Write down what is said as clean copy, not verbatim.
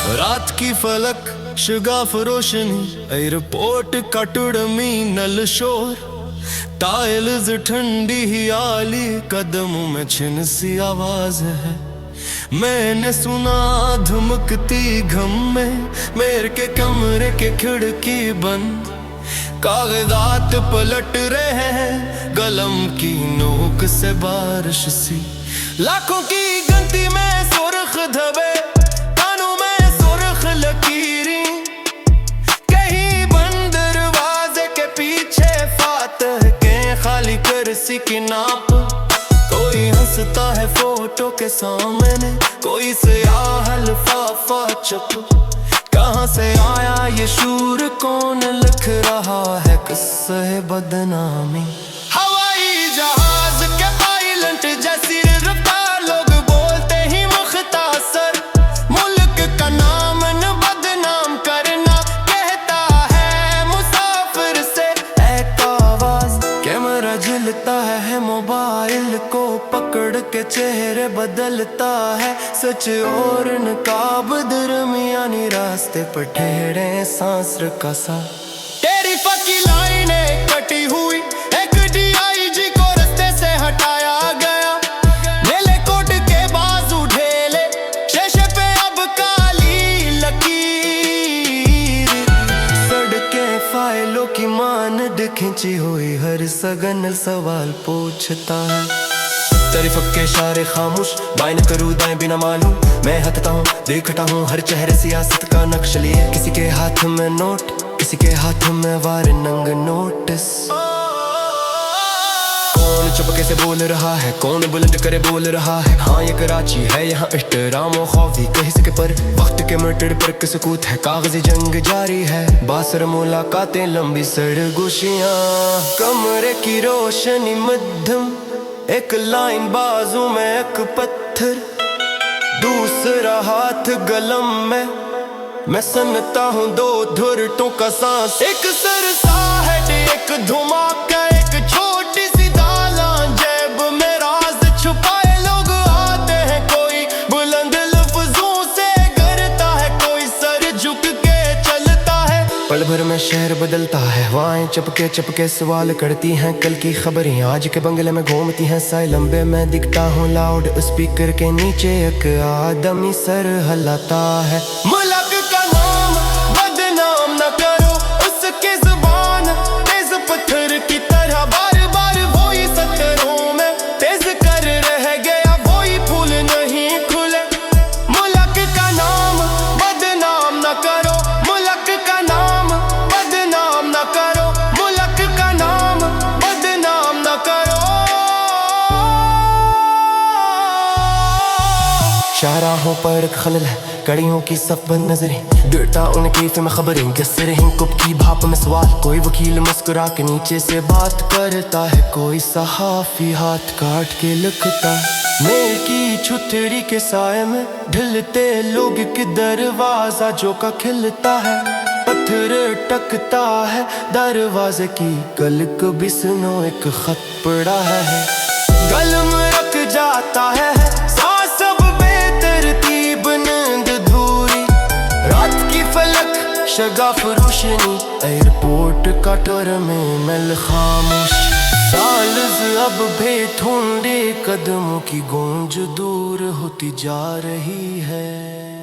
रात की फलक शगाफ रोशनी, एयरपोर्ट का टर्मिनल शोर, टाइल्स ठंडी ही आली, कदमों में छिन सी आवाज है। मैंने सुना धुमकती घम में मेरे के कमरे के खिड़की बंद, कागजात पलट रहे हैं कलम की नोक से बारिश सी। लाखों की गिनती में सुर्ख धब्बे, कानों में सुर्ख लकीरें, कहीं बंद दरवाजे के पीछे फातह के खाली कुर्सी की नाप। कोई हंसता है फोटो के सामने, कोई स्याह लिफाफा चुप। कहाँ से आया ये शूर, कौन लिख रहा है किस्से बदनामी। हवाई जहाज के पायलट जैसी रफ्तार, लोग बोलते ही मुख्तासर, मुल्क का नाम न बदनाम करना, कहता है मुसाफिर से एक आवाज। कैमरा जलता है मोबाइल को पकड़ के चेहरे बदलता है, सच और नकाब दरमियानी रास्ते पर ठहरे सांस का सा। तेरी फकी लाइनें कटी हुई, एक DIG को रास्ते से हटाया गया, नीले कोट के बाजू ढेले, शीशे पे अब काली लकीर। सड़कें फाइलों की मानद खिंची हुई, हर सघन सवाल पूछता है। तारीफ के इशारे खामोश, बाएं न करूँ दाएं बिना मालूम, मैं हटता हूँ देखता हूँ हर चेहरे सियासत का नक्श लिए। किसी के हाथ में नोट, किसी के हाथ में वारंग नोटिस। कौन चुपके से बोल रहा है, कौन बुलंद करे बोल रहा है। हाँ ये कराची है, यहाँ इhtराम और खौफ भी कहीं सके पर, वक्त के मटर पर सकूत है, कागजी जंग जारी है, बासर मुलाकातें लंबी सरगोशियाँ। कमरे की रोशनी मध्यम, एक लाइन बाजू में एक पत्थर, दूसरा हाथ गलम में, मैं सुनता हूँ दो धुरटों का सांस। एक सरसाहट, एक धमाका, एक छोटी सी दालां, जेब में राज छुपाए लोग आते हैं, कोई बुलंद लफ्जों से करता है, कोई सर झुक के चलता है। पल भर में शहर बदलता है, हवाएं चपके चपके सवाल करती हैं, कल की खबरें आज के बंगले में घूमती हैं। साए लंबे में दिखता हूँ लाउड स्पीकर के नीचे, एक आदमी सर हिलाता है। मुल्क का नाम बदनाम न करो, उसकी जुबान तेज पत्थर की तरह, बार बार वही सत्रों में तेज कर रह गया, वही फूल नहीं खुले। मुल्क का नाम बदनाम न करो, मुल्क का नाम बदनाम न करो, मुल्क का नाम बदनाम न करो। शाहराहों पर खलल है, कड़ियों की सफ बंद नजरें, डरता उनकी फिल्म खबरें, किससे रहीं कुप की भाप में सवाल। कोई वकील मुस्कुरा के नीचे से बात करता है, कोई सहाफी हाथ काट के लिखता है। मेल की छुतरी के साए में ढलते लोग के दरवाजा जो का खिलता है, पत्थर टकता है दरवाजे की, कल कभी सुनो एक खत पड़ा है। गलम रख जाता है सांस अब बेतरतीब, नींद धूरी, रात की फलक शगाफ रोशनी, एयरपोर्ट का टर्मिनल खामोश, साल्स अब बेधुंधे, कदमों की गूंज दूर होती जा रही है।